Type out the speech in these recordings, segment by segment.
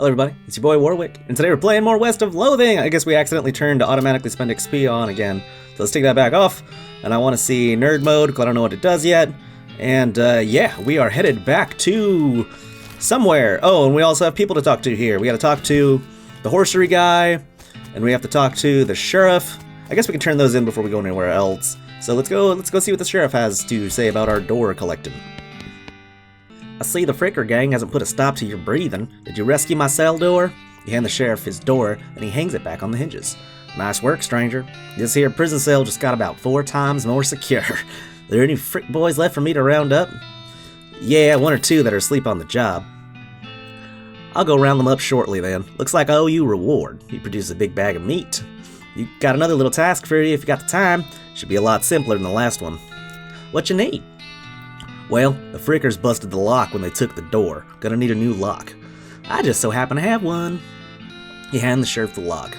Hello everybody, it's your boy Warwick, and today we're playing more West of Loathing! I guess we accidentally turned to automatically spend XP on again. So let's take that back off, and I want to see nerd mode, because I don't know what it does yet. And yeah, we are headed back to somewhere. Oh, and we also have people to talk to here. We gotta talk to the horsery guy, and we have to talk to the sheriff. I guess we can turn those in before we go anywhere else. So let's go see what the sheriff has to say about our door collecting. I see the Fricker gang hasn't put a stop to your breathing. Did you rescue my cell door? You hand the sheriff his door, and he hangs it back on the hinges. Nice work, stranger. This here prison cell just got about 4 times more secure. There any frick boys left for me to round up? Yeah, 1 or 2 that are asleep on the job. I'll go round them up shortly then. Looks like I owe you a reward. You produce a big bag of meat. You got another little task for you if you got the time. Should be a lot simpler than the last one. What you need? Well, the Frickers busted the lock when they took the door. Gonna need a new lock. I just so happen to have one. You hand the sheriff the lock.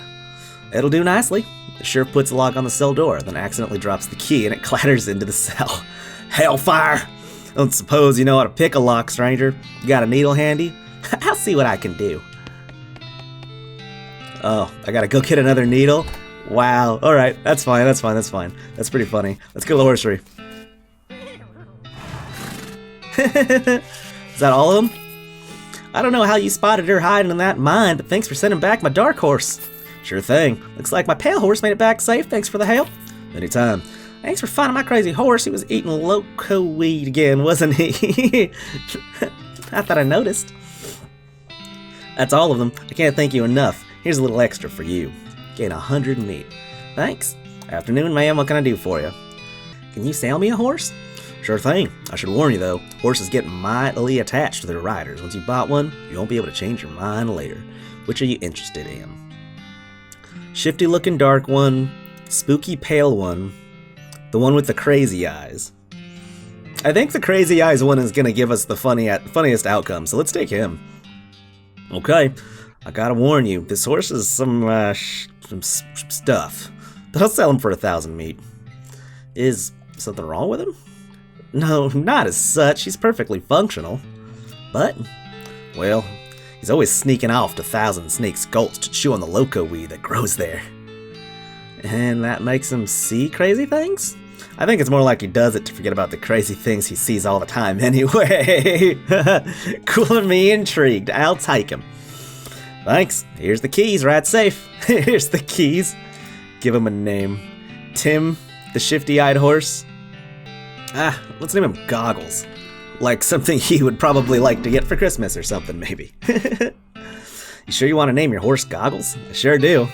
It'll do nicely. The sheriff puts the lock on the cell door, then accidentally drops the key and it clatters into the cell. Hellfire! Don't suppose you know how to pick a lock, stranger. You got a needle handy? I'll see what I can do. Oh, I gotta go get another needle? Wow, alright, that's fine. That's pretty funny. Let's go to the horsery. Is that all of them? I don't know how you spotted her hiding in that mine, but thanks for sending back my dark horse. Sure thing. Looks like my pale horse made it back safe. Thanks for the help. Anytime. Thanks for finding my crazy horse. He was eating loco weed again, wasn't he? I thought I noticed. That's all of them. I can't thank you enough. Here's a little extra for you. Gain 100 meat. Thanks. Afternoon, ma'am. What can I do for you? Can you sell me a horse? Sure thing. I should warn you though, horses get mightily attached to their riders. Once you bought one, you won't be able to change your mind later. Which are you interested in? Shifty looking dark one, spooky pale one, the one with the crazy eyes. I think the crazy eyes one is gonna give us the funniest outcome, so let's take him. Okay, I gotta warn you, this horse is some stuff, but I'll sell him for 1,000 meat. Is something wrong with him? No, not as such. He's perfectly functional. But, well, he's always sneaking off to Thousand Snakes Gulch to chew on the loco weed that grows there. And that makes him see crazy things? I think it's more like he does it to forget about the crazy things he sees all the time anyway. Cooling me intrigued. I'll take him. Thanks. Here's the keys. Right safe. Here's the keys. Give him a name. Tim, the shifty-eyed horse. Let's name him Goggles. Like something he would probably like to get for Christmas or something, maybe. You sure you want to name your horse Goggles? I sure do.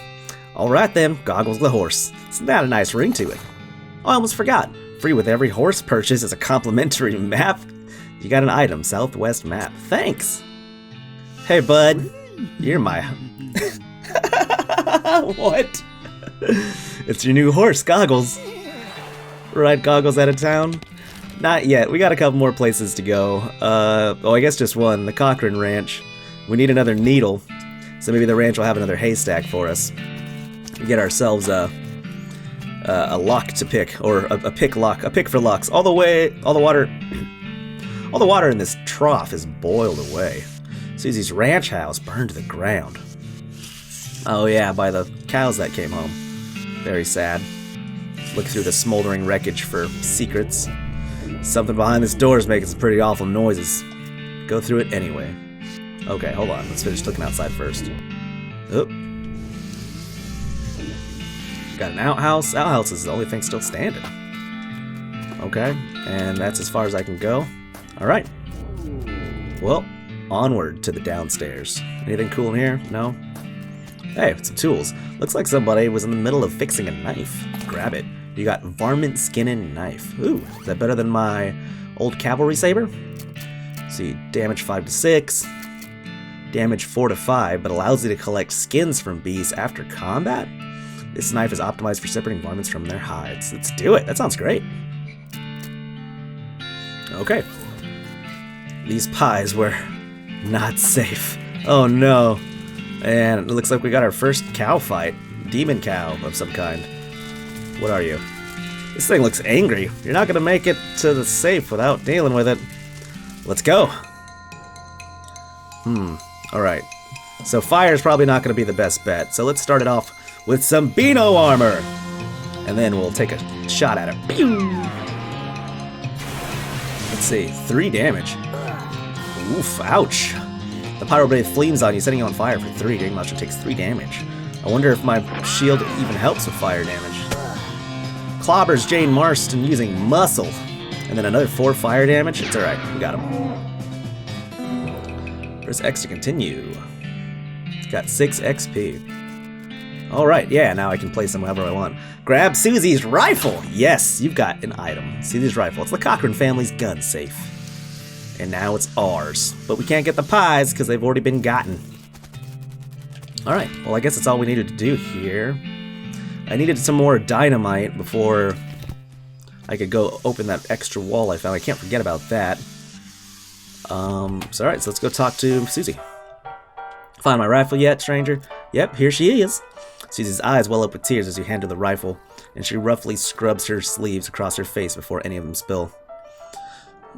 Alright then, Goggles the horse. It's not a nice ring to it. Oh, I almost forgot. Free with every horse purchase is a complimentary map. You got an item, Southwest map. Thanks! Hey bud, you're my... What? It's your new horse, Goggles. Ride Goggles out of town? Not yet. We got a couple more places to go. Oh, I guess just one. The Cochran Ranch. We need another needle, so maybe the ranch will have another haystack for us. We get ourselves a lock to pick, or a pick lock, a pick for locks. All the water in this trough is boiled away. Susie's ranch house burned to the ground. Oh yeah, by the cows that came home. Very sad. Look through the smoldering wreckage for secrets. Something behind this door is making some pretty awful noises. Go through it anyway. Okay, hold on. Let's finish looking outside first. Oop. Got an outhouse. Outhouse is the only thing still standing. Okay, and that's as far as I can go. Alright. Well, onward to the downstairs. Anything cool in here? No? Hey, some tools. Looks like somebody was in the middle of fixing a knife. Grab it. You got varmint skin and knife. Ooh, is that better than my old cavalry saber? Let's see, damage 5 to 6, damage 4 to 5, but allows you to collect skins from beasts after combat? This knife is optimized for separating varmints from their hides. Let's do it. That sounds great. Okay. These pies were not safe. Oh no. And it looks like we got our first cow fight. Demon cow of some kind. What are you? This thing looks angry. You're not gonna make it to the safe without dealing with it. Let's go. Alright. So fire is probably not going to be the best bet. So let's start it off with some Beano armor. And then we'll take a shot at it. Pew! Let's see, 3 damage. Oof, ouch. The pyro blade flames on you, setting you on fire for 3. Dragon Monster takes 3 damage. I wonder if my shield even helps with fire damage. Clobbers Jane Marston using muscle. And then another 4 fire damage. It's alright, we got him. Press X to continue. It's got 6 XP. Alright, yeah, now I can place them however I want. Grab Susie's rifle! Yes, you've got an item. Susie's rifle. It's the Cochran family's gun safe. And now it's ours. But we can't get the pies because they've already been gotten. Alright, well I guess that's all we needed to do here. I needed some more dynamite before I could go open that extra wall I found. I can't forget about that. So alright, so let's go talk to Susie. Find my rifle yet, stranger? Yep, here she is. Susie's eyes well up with tears as you hand her the rifle, and she roughly scrubs her sleeves across her face before any of them spill.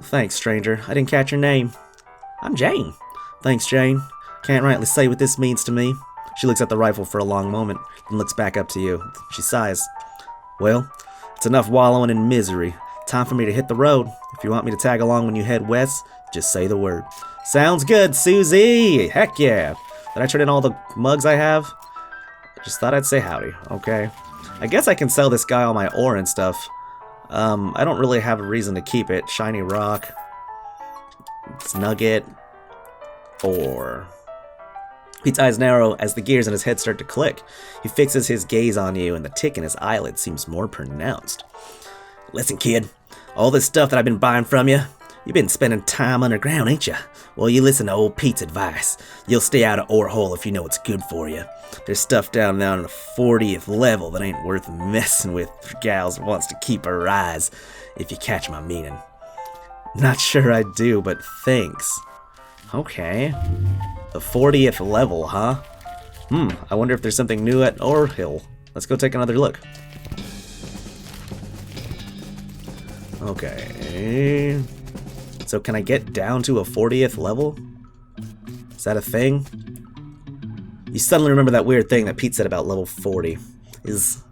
Thanks, stranger. I didn't catch your name. I'm Jane. Thanks, Jane. Can't rightly say what this means to me. She looks at the rifle for a long moment, then looks back up to you. She sighs. Well, it's enough wallowing in misery. Time for me to hit the road. If you want me to tag along when you head west, just say the word. Sounds good, Susie! Heck yeah! Did I turn in all the mugs I have? Just thought I'd say howdy, okay. I guess I can sell this guy all my ore and stuff. I don't really have a reason to keep it. Shiny rock. It's nugget. Ore. Pete's eyes narrow as the gears in his head start to click. He fixes his gaze on you and the tick in his eyelid seems more pronounced. Listen, kid. All this stuff that I've been buying from you, you've been spending time underground, ain't you? Well, you listen to old Pete's advice. You'll stay out of ore hole if you know it's good for you. There's stuff down there on the 40th level that ain't worth messing with for gals who wants to keep her eyes, if you catch my meaning. Not sure I do, but thanks. Okay. The 40th level, huh? I wonder if there's something new at Ore Hill. Let's go take another look. Okay. So can I get down to a 40th level? Is that a thing? You suddenly remember that weird thing that Pete said about level 40. Is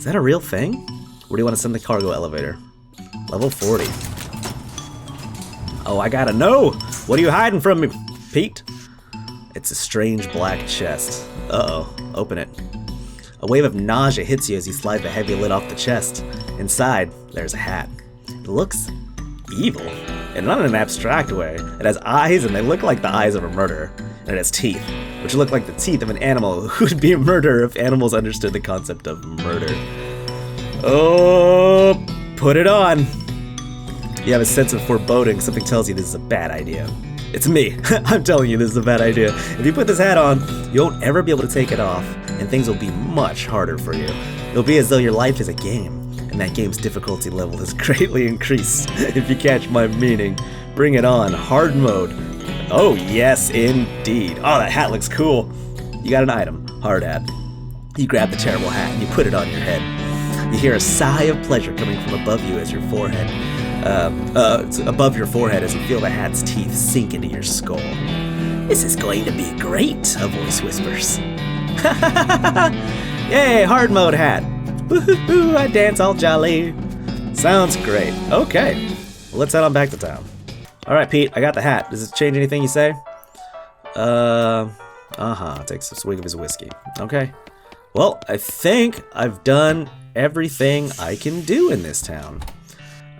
that a real thing? Where do you want to send the cargo elevator? Level 40. Oh, I gotta know! What are you hiding from me, Pete? It's a strange black chest. Uh-oh. Open it. A wave of nausea hits you as you slide the heavy lid off the chest. Inside, there's a hat. It looks evil. And not in an abstract way. It has eyes, and they look like the eyes of a murderer. And it has teeth, which look like the teeth of an animal who would be a murderer if animals understood the concept of murder. Oh, put it on. You have a sense of foreboding. Something tells you this is a bad idea. It's me. I'm telling you this is a bad idea. If you put this hat on, you won't ever be able to take it off, and things will be much harder for you. It'll be as though your life is a game, and that game's difficulty level is greatly increased, if you catch my meaning. Bring it on. Hard mode. Oh, yes, indeed. Oh, that hat looks cool. You got an item. Hard hat. You grab the terrible hat, and you put it on your head. You hear a sigh of pleasure coming from above you as your forehead. Above your forehead as you feel the hat's teeth sink into your skull. This is going to be great, a voice whispers. Yay, hard mode hat. Woohoo, I dance all jolly. Sounds great. Okay, well, let's head on back to town. Alright, Pete, I got the hat. Does it change anything you say? Takes a swig of his whiskey. Okay. Well, I think I've done everything I can do in this town.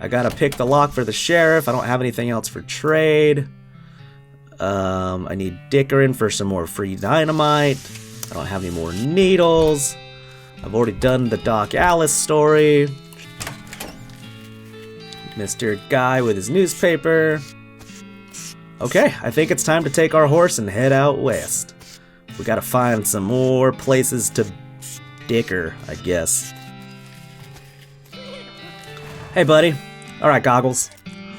I gotta pick the lock for the sheriff. I don't have anything else for trade. I need Dickerin for some more free dynamite. I don't have any more needles. I've already done the Doc Alice story. Mr. Guy with his newspaper. Okay, I think it's time to take our horse and head out west. We gotta find some more places to dicker, I guess. Hey, buddy. Alright, Goggles.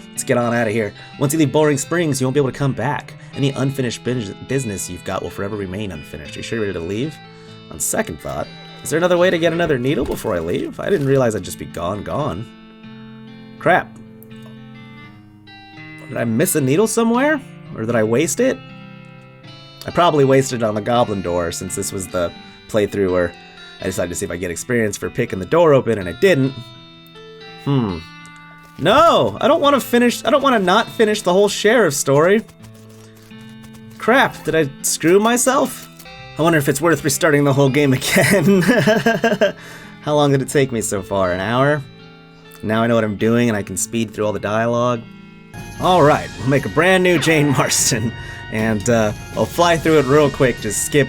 Let's get on out of here. Once you leave Boring Springs, you won't be able to come back. Any unfinished business you've got will forever remain unfinished. Are you sure you're ready to leave? On second thought, is there another way to get another needle before I leave? I didn't realize I'd just be gone. Crap. Did I miss a needle somewhere? Or did I waste it? I probably wasted it on the goblin door since this was the playthrough where I decided to see if I get experience for picking the door open, and I didn't. No! I don't want to not finish the whole sheriff story. Crap, did I screw myself? I wonder if it's worth restarting the whole game again. How long did it take me so far? An hour? Now I know what I'm doing and I can speed through all the dialogue. Alright, we'll make a brand new Jane Marston. And I'll fly through it real quick, just skip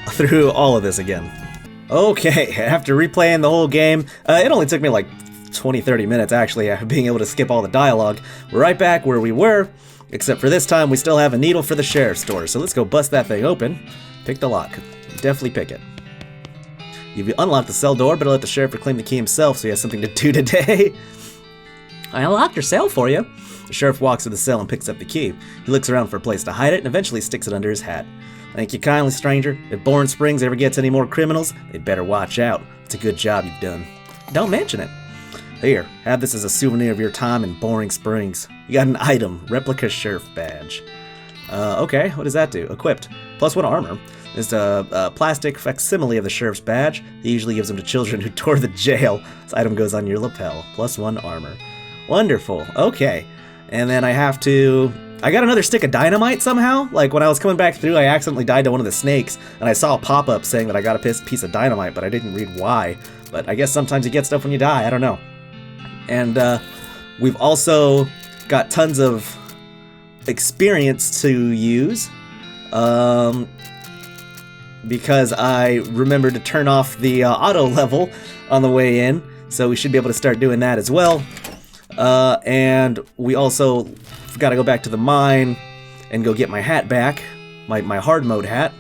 through all of this again. Okay, after replaying the whole game, it only took me like 20-30 minutes actually, being able to skip all the dialogue. We're right back where we were, except for this time we still have a needle for the sheriff's store, so let's go bust that thing open. Pick the lock. Definitely pick it. You've unlocked the cell door, but I'll let the sheriff reclaim the key himself so he has something to do today. I unlocked your cell for you. The sheriff walks to the cell and picks up the key. He looks around for a place to hide it and eventually sticks it under his hat. Thank you kindly, stranger. If Bourne Springs ever gets any more criminals, they'd better watch out. It's a good job you've done. Don't mention it. Here, have this as a souvenir of your time in Boring Springs. You got an item, replica sheriff badge. Okay, what does that do? Equipped. +1 armor. It's a plastic facsimile of the sheriff's badge. He usually gives them to children who tour the jail. This item goes on your lapel. +1 armor. Wonderful. Okay. And then I got another stick of dynamite somehow. Like when I was coming back through, I accidentally died to one of the snakes, and I saw a pop-up saying that I got a piece of dynamite, but I didn't read why. But I guess sometimes you get stuff when you die, I don't know. And we've also got tons of experience to use. Because I remembered to turn off the auto level on the way in, so we should be able to start doing that as well. And we also got to go back to the mine and go get my hat back, my Hardmode hat.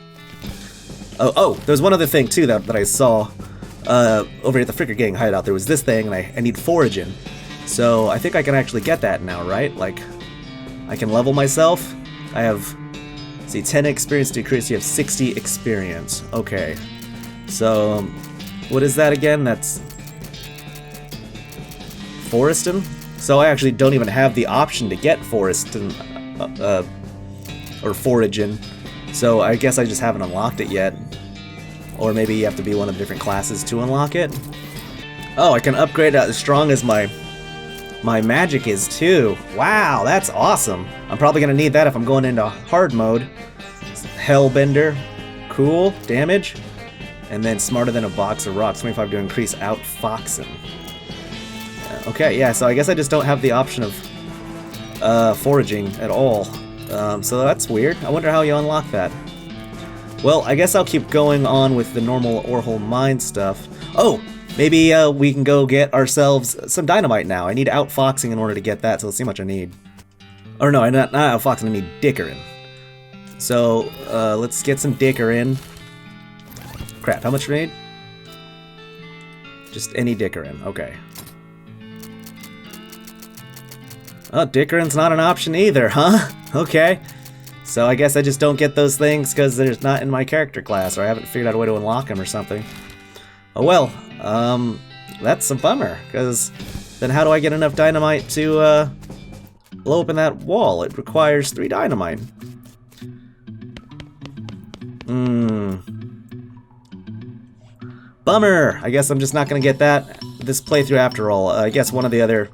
Oh, there's one other thing too that I saw over at the Fricker Gang hideout. There was this thing, and I need foraging, so I think I can actually get that now, right? Like, I can level myself. I have, see, 10 experience decrease. You have 60 experience. Okay, so what is that again? That's Forestin. So I actually don't even have the option to get Forestin or foraging. So I guess I just haven't unlocked it yet. Or maybe you have to be one of the different classes to unlock it. Oh, I can upgrade as strong as my magic is too. Wow, that's awesome. I'm probably gonna need that if I'm going into hard mode. Hellbender, cool, damage. And then smarter than a box of rocks, 25 to increase outfoxing. Okay, yeah, so I guess I just don't have the option of foraging at all. So that's weird. I wonder how you unlock that. Well, I guess I'll keep going on with the normal Orhole Mine stuff. Oh, maybe we can go get ourselves some dynamite now. I need outfoxing in order to get that, so let's see how much I need. Or no, not outfoxing, I need dickerin. So, let's get some dickerin. Crap, how much do I need? Just any dickerin, okay. Oh, dickerin's not an option either, huh? Okay. So I guess I just don't get those things because they're not in my character class, or I haven't figured out a way to unlock them or something. Oh well, that's a bummer, because then how do I get enough dynamite to blow open that wall? It requires 3 dynamite. Bummer! I guess I'm just not gonna get that this playthrough after all. I guess one of the other...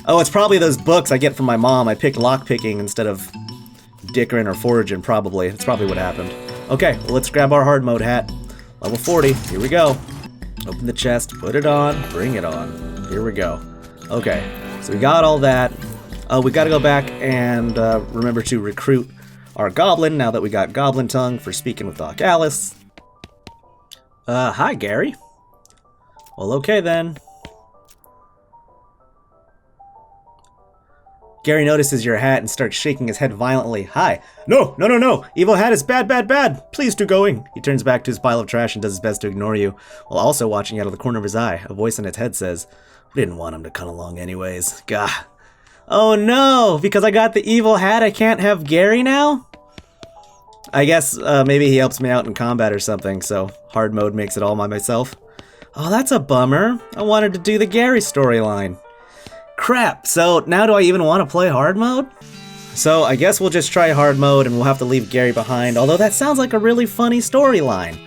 Oh, it's probably those books I get from my mom. I picked lockpicking instead of dickerin or foraging, probably. That's probably what happened. Okay, well, let's grab our Hardmode hat. Level 40, here we go. Open the chest, put it on, bring it on. Here we go. Okay, so we got all that. We gotta go back and remember to recruit our goblin now that we got Goblin Tongue for speaking with Doc Alice. Hi, Gary. Well, okay then. Gary notices your hat and starts shaking his head violently. Hi. No, no, no, no. Evil hat is bad, bad, bad. Please do going. He turns back to his pile of trash and does his best to ignore you, while also watching out of the corner of his eye. A voice in its head says, I didn't want him to come along anyways. Gah. Oh no, because I got the evil hat, I can't have Gary now? I guess maybe he helps me out in combat or something, so hard mode makes it all by myself. Oh, that's a bummer. I wanted to do the Gary storyline. Crap, so now do I even want to play hard mode? So I guess we'll just try hard mode and we'll have to leave Gary behind, although that sounds like a really funny storyline.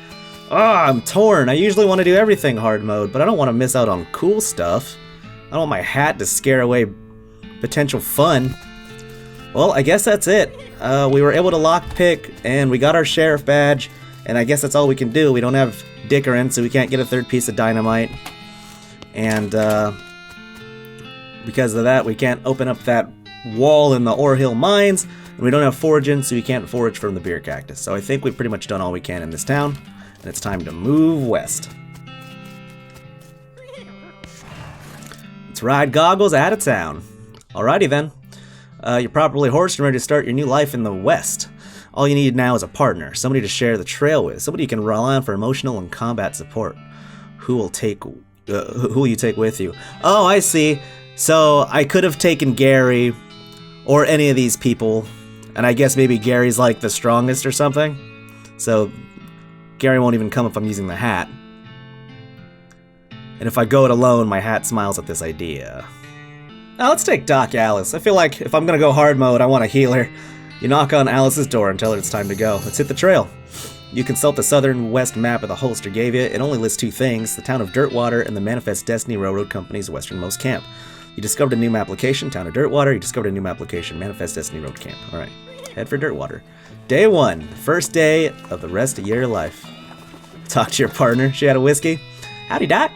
I'm torn. I usually want to do everything hard mode, but I don't want to miss out on cool stuff. I don't want my hat to scare away potential fun. Well, I guess that's it. We were able to lockpick, and we got our sheriff badge, and I guess that's all we can do. We don't have Dickerin, so we can't get a third piece of dynamite. And because of that, we can't open up that wall in the Ore Hill mines, and we don't have foraging, so we can't forage from the beer cactus. So I think we've pretty much done all we can in this town, and it's time to move west. Let's ride goggles out of town. Alrighty then. You're properly horsed and ready to start your new life in the west. All you need now is a partner, somebody to share the trail with, somebody you can rely on for emotional and combat support. Who will you take with you? Oh, I see. So I could have taken Gary or any of these people, and I guess maybe Gary's like the strongest or something. So Gary won't even come if I'm using the hat. And if I go it alone, my hat smiles at this idea. Now let's take Doc Alice. I feel like if I'm gonna go hard mode, I want to heal her. You knock on Alice's door and tell her it's time to go. Let's hit the trail. You consult the southern west map of the holster gave you. It only lists two things, the town of Dirtwater and the Manifest Destiny Railroad Company's westernmost camp. You discovered a new map location, town of Dirtwater. You discovered a new map location, Manifest Destiny Road Camp. Alright, head for Dirtwater. Day 1, first day of the rest of your life. Talk to your partner. She had a whiskey. Howdy, Doc.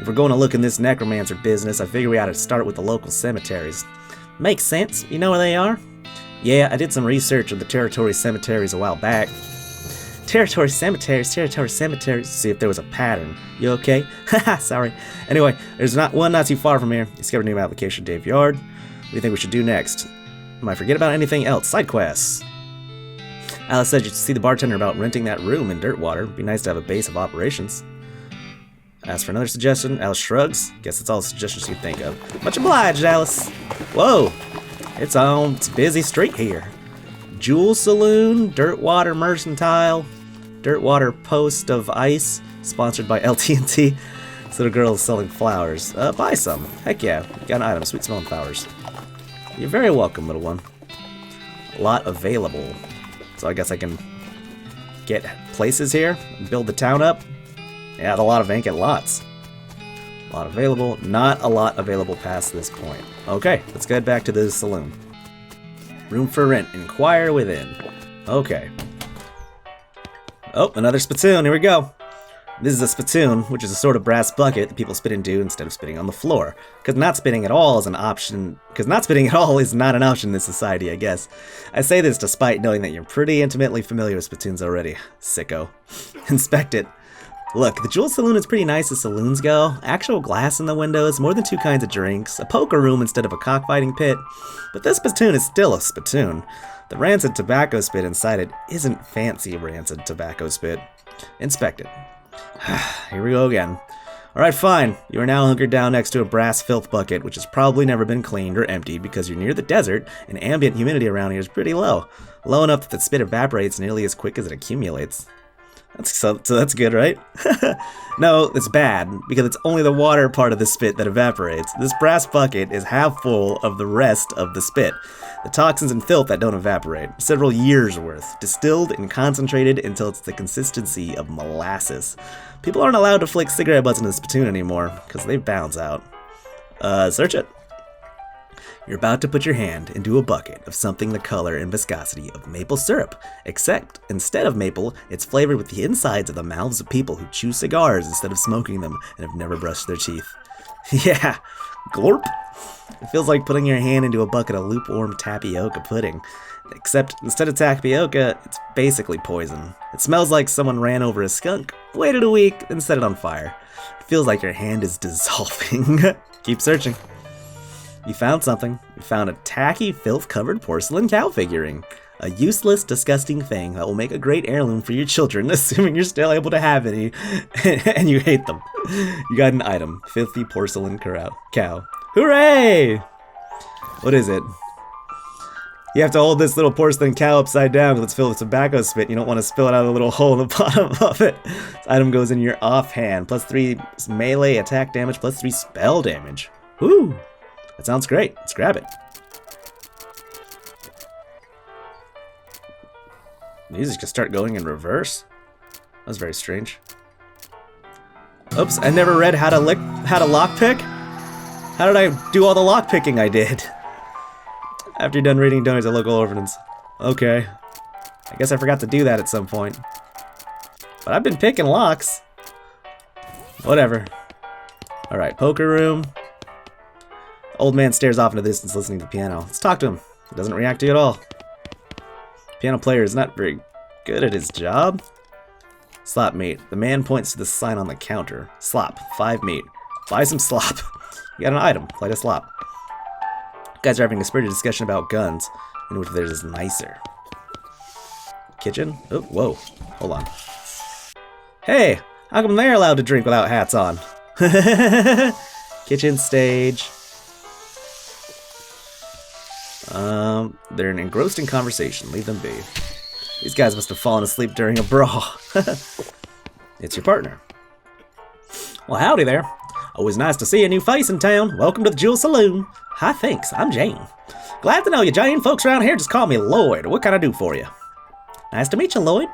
If we're going to look in this necromancer business, I figure we ought to start with the local cemeteries. Makes sense. You know where they are? Yeah, I did some research of the territory cemeteries a while back. Territory cemeteries, see if there was a pattern. You okay? Haha, sorry. Anyway, there's one not too far from here. Discovered a new application, Dave Yard. What do you think we should do next? Am I forget about anything else? Side quests. Alice said you should see the bartender about renting that room in Dirtwater. It'd be nice to have a base of operations. Ask for another suggestion. Alice shrugs. Guess that's all the suggestions you think of. Much obliged, Alice. Whoa. It's on. It's a busy street here. Jewel Saloon, Dirtwater Mercantile, Dirtwater Post of Ice, sponsored by LT&T. This little girl is selling flowers. Buy some. Heck yeah. Got an item. Sweet smelling flowers. You're very welcome, little one. A lot available. So I guess I can get places here and build the town up. Yeah, a lot of vacant lots. A lot available. Not a lot available past this point. Okay, let's get back to the saloon. Room for rent. Inquire within. Okay. Oh, another spittoon. Here we go. This is a spittoon, which is a sort of brass bucket that people spit into instead of spitting on the floor. Because not spitting at all is an option. Because not spitting at all is not an option in this society, I guess. I say this despite knowing that you're pretty intimately familiar with spittoons already. Sicko. Inspect it. Look, the Jewel Saloon is pretty nice as saloons go. Actual glass in the windows, more than 2 kinds of drinks, a poker room instead of a cockfighting pit. But this spittoon is still a spittoon. The rancid tobacco spit inside it isn't fancy rancid tobacco spit. Inspect it. Here we go again. Alright, fine. You are now hunkered down next to a brass filth bucket, which has probably never been cleaned or emptied because you're near the desert and ambient humidity around here is pretty low. Low enough that the spit evaporates nearly as quick as it accumulates. So that's good, right? No, it's bad, because it's only the water part of the spit that evaporates. This brass bucket is half full of the rest of the spit. The toxins and filth that don't evaporate. Several years worth. Distilled and concentrated until it's the consistency of molasses. People aren't allowed to flick cigarette butts in a spittoon anymore, because they bounce out. Search it. You're about to put your hand into a bucket of something the color and viscosity of maple syrup, except instead of maple, it's flavored with the insides of the mouths of people who chew cigars instead of smoking them and have never brushed their teeth. Yeah, glorp. It feels like putting your hand into a bucket of lukewarm tapioca pudding, except instead of tapioca, it's basically poison. It smells like someone ran over a skunk, waited a week, and set it on fire. It feels like your hand is dissolving. Keep searching. You found something. You found a tacky, filth-covered porcelain cow figurine. A useless, disgusting thing that will make a great heirloom for your children, assuming you're still able to have any, and you hate them. You got an item. Filthy porcelain cow. Hooray! What is it? You have to hold this little porcelain cow upside down because it's filled with tobacco spit. You don't want to spill it out of the little hole in the bottom of it. This item goes in your offhand. +3 melee attack damage, +3 spell damage. Woo! That sounds great. Let's grab it. Music just start going in reverse? That was very strange. Oops, I never read how to lockpick? How did I do all the lockpicking I did? After you're done reading donations at local orphans. Okay. I guess I forgot to do that at some point. But I've been picking locks. Whatever. Alright, poker room. Old man stares off into the distance listening to the piano. Let's talk to him. He doesn't react to you at all. Piano player is not very good at his job. Slop meat. The man points to the sign on the counter. Slop. 5 meat. Buy some slop. You got an item. Play the slop. You guys are having a spirited discussion about guns, in which theirs is nicer. Kitchen? Oh, whoa. Hold on. Hey! How come they're allowed to drink without hats on? Kitchen stage. They're engrossed in conversation. Leave them be. These guys must have fallen asleep during a brawl. It's your partner. Well, howdy there. Always nice to see a new face in town. Welcome to the Jewel Saloon. Hi, thanks. I'm Jane. Glad to know you, Jane. Folks around here just call me Lloyd. What can I do for you? Nice to meet you, Lloyd.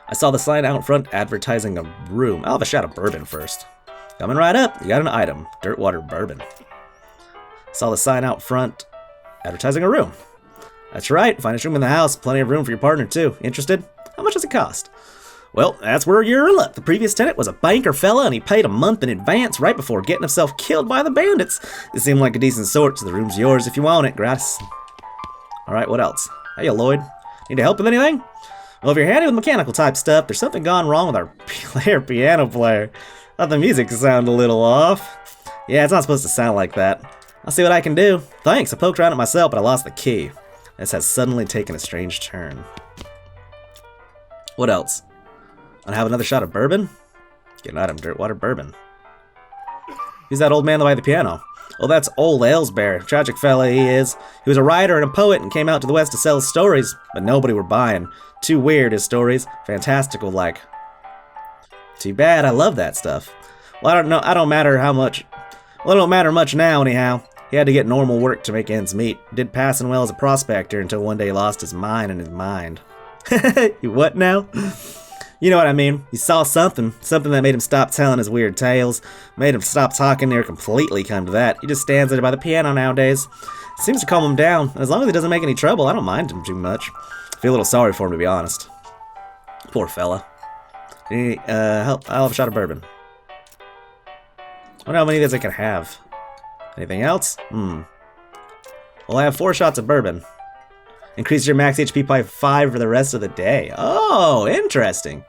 I saw the sign out front advertising a room. I'll have a shot of bourbon first. Coming right up. You got an item. Dirtwater bourbon. Saw the sign out front advertising a room. That's right. Finest room in the house. Plenty of room for your partner, too. Interested? How much does it cost? Well, that's where you're in luck. The previous tenant was a banker fella, and he paid a month in advance right before getting himself killed by the bandits. It seemed like a decent sort, so the room's yours if you want it. Gratis. Alright, what else? Hey, Lloyd. Need help with anything? Well, if you're handy with mechanical type stuff, there's something gone wrong with our piano player. Thought the music sounded a little off. Yeah, it's not supposed to sound like that. I'll see what I can do. Thanks, I poked around it myself, but I lost the key. This has suddenly taken a strange turn. What else? Wanna have another shot of bourbon? Get an item, Dirtwater bourbon. Who's that old man by the piano? Oh, that's old Aylesbury. Tragic fella he is. He was a writer and a poet and came out to the west to sell his stories, but nobody were buying. Too weird, his stories. Fantastical like. Too bad, I love that stuff. Well, I don't matter much now anyhow. He had to get normal work to make ends meet. Did passing well as a prospector until one day he lost his mind and his mind. What now? You know what I mean. He saw something that made him stop telling his weird tales, made him stop talking near completely, come to that. He just stands there by the piano nowadays. Seems to calm him down, and as long as he doesn't make any trouble, I don't mind him too much. I feel a little sorry for him, to be honest. Poor fella. I'll have a shot of bourbon. I wonder how many of these I can have. Anything else? Well, I have 4 shots of bourbon. Increase your max HP by 5 for the rest of the day. Oh, interesting.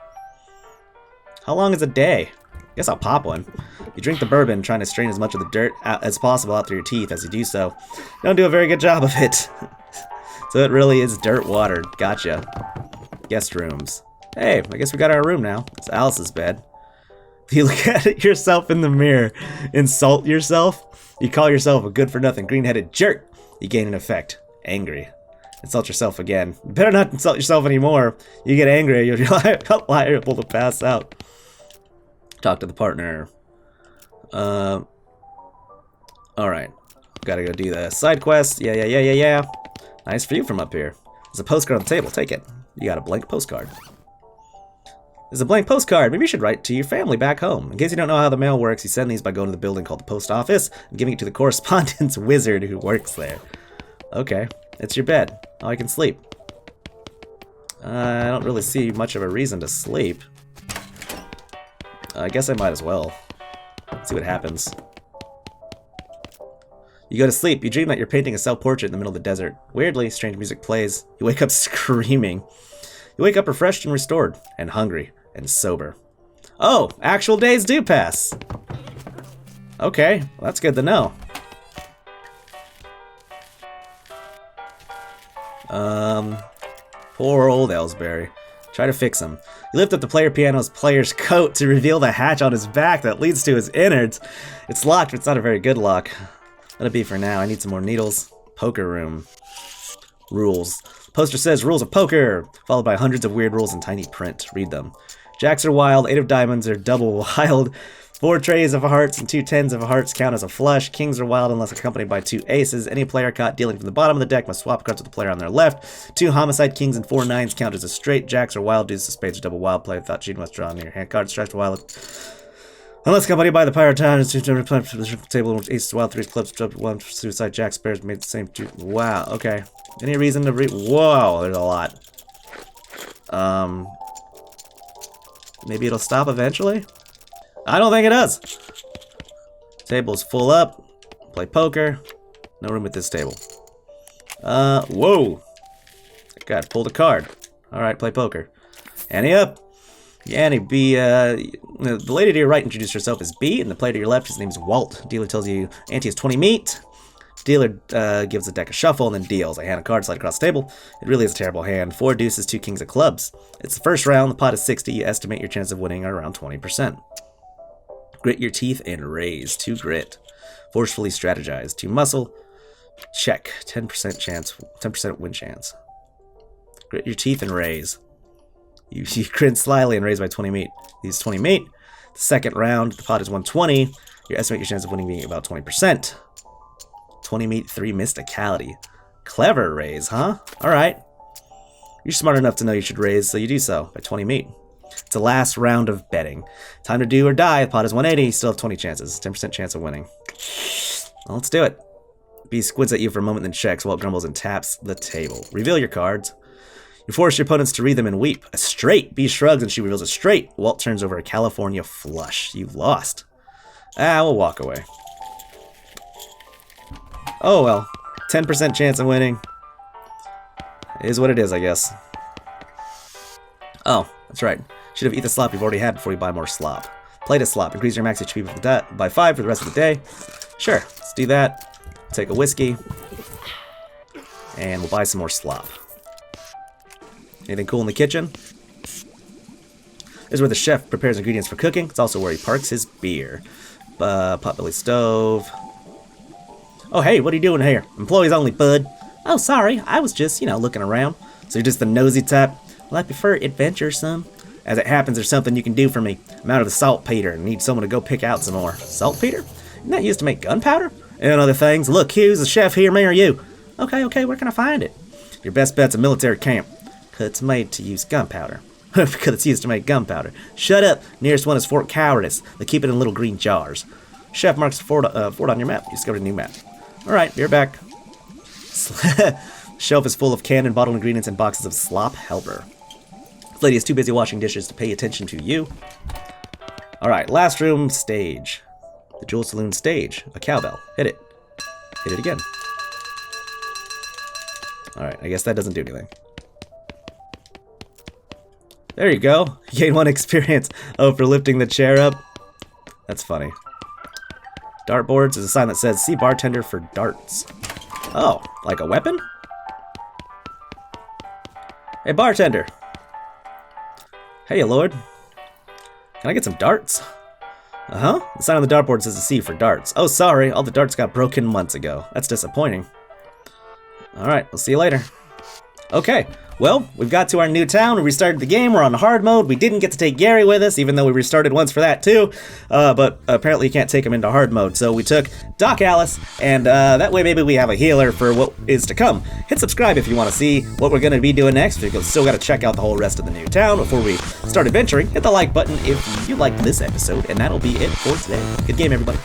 How long is a day? Guess I'll pop one. You drink the bourbon, trying to strain as much of the dirt as possible out through your teeth. As you do so, you don't do a very good job of it. So it really is dirt water. Gotcha. Guest rooms. Hey, I guess we got our room now. It's Alice's bed. You look at yourself in the mirror, insult yourself. You call yourself a good-for-nothing green-headed jerk. You gain an effect. Angry. Insult yourself again. You better not insult yourself anymore. You get angry, you're liable to pass out. Talk to the partner. Alright. Gotta go do the side quest. Yeah. Nice view from up here. There's a postcard on the table. Take it. You got a blank postcard. There's a blank postcard. Maybe you should write to your family back home. In case you don't know how the mail works, you send these by going to the building called the post office and giving it to the correspondence wizard who works there. Okay. It's your bed. Oh, I can sleep. I don't really see much of a reason to sleep. I guess I might as well. See what happens. You go to sleep. You dream that you're painting a self-portrait in the middle of the desert. Weirdly, strange music plays. You wake up screaming. You wake up refreshed and restored, and hungry, and sober. Oh, actual days do pass. Okay, well, that's good to know. Poor old Aylesbury. Try to fix him. You lift up the player's coat to reveal the hatch on his back that leads to his innards. It's locked, but it's not a very good lock. Let it be for now. I need some more needles. Poker room. Rules. Poster says rules of poker, followed by hundreds of weird rules in tiny print. Read them. Jacks are wild, 8 of diamonds are double wild, 4 trays of hearts and 2 tens of hearts count as a flush. Kings are wild unless accompanied by 2 aces. Any player caught dealing from the bottom of the deck must swap cards with the player on their left. 2 homicide kings and 4 nines count as a straight. Jacks are wild, deuces, spades are double wild. Player without cheating must draw on your hand card. Strikes are wild unless accompanied by the pirate town. It's 2 to the table. Aces wild, 3 clubs, double 1 suicide. Jacks, pairs made the same 2. Wow. Okay. Any reason to whoa, there's a lot. Maybe it'll stop eventually? I don't think it does. Table's full up. Play poker. No room at this table. Whoa. God, pulled a card. Alright, play poker. Ante up. Yeah, Ante, the lady to your right introduced herself as B, and the player to your left, his name is Walt. Dealer tells you Ante has 20 meat. Dealer gives the deck a shuffle and then deals. I hand a card, slide across the table. It really is a terrible hand. 4 deuces, 2 kings of clubs. It's the first round. The pot is 60. You estimate your chance of winning are around 20%. Grit your teeth and raise. 2 grit. Forcefully strategize. 2 muscle. Check. 10% chance. 10% win chance. Grit your teeth and raise. You grin slyly and raise by 20 meat. These 20 meat. The second round, the pot is 120. You estimate your chance of winning being about 20%. 20 meat, 3 mysticality. Clever raise, huh? Alright. You're smart enough to know you should raise, so you do so by 20 meat. It's the last round of betting. Time to do or die. The pot is 180. You still have 20 chances. 10% chance of winning. Well, let's do it. B squids at you for a moment, then checks. Walt grumbles and taps the table. Reveal your cards. You force your opponents to read them and weep. A straight. B shrugs and she reveals a straight. Walt turns over a California flush. You've lost. We'll walk away. Oh well. 10% chance of winning. It is what it is, I guess. Oh, that's right. Should have eaten the slop you've already had before you buy more slop. Play the slop. Increase your max HP by 5 for the rest of the day. Sure, let's do that. Take a whiskey. And we'll buy some more slop. Anything cool in the kitchen? This is where the chef prepares ingredients for cooking. It's also where he parks his beer. Potbelly stove. Oh, hey, what are you doing here? Employees only, bud. Oh, sorry. I was just, looking around. So you're just the nosy type? Well, I prefer adventuresome. As it happens, there's something you can do for me. I'm out of the saltpeter and need someone to go pick out some more. Saltpeter? Isn't that used to make gunpowder? And other things. Look, Hughes, the chef here, me or you? Okay, where can I find it? Your best bet's a military camp. Because it's made to use gunpowder. Because it's used to make gunpowder. Shut up. Nearest one is Fort Cowardice. They keep it in little green jars. Chef marks fort on your map. You discovered a new map. Alright, you're back. Shelf is full of canned and bottled ingredients and boxes of slop helper. This lady is too busy washing dishes to pay attention to you. Alright, last room, stage. The Jewel Saloon stage. A cowbell. Hit it. Hit it again. Alright, I guess that doesn't do anything. There you go. You gain 1 experience. Oh, for lifting the chair up. That's funny. Dartboards is a sign that says, see bartender for darts. Oh, like a weapon? Hey, bartender. Hey, lord. Can I get some darts? Uh-huh. The sign on the dartboard says a C for darts. Oh, sorry. All the darts got broken months ago. That's disappointing. Alright, we'll see you later. Okay. Well, we've got to our new town. We restarted the game. We're on hard mode. We didn't get to take Gary with us, even though we restarted once for that too. But apparently you can't take him into hard mode. So we took Doc Alice, and that way maybe we have a healer for what is to come. Hit subscribe if you want to see what we're going to be doing next, because we still got to check out the whole rest of the new town before we start adventuring. Hit the like button if you liked this episode, and that'll be it for today. Good game, everybody.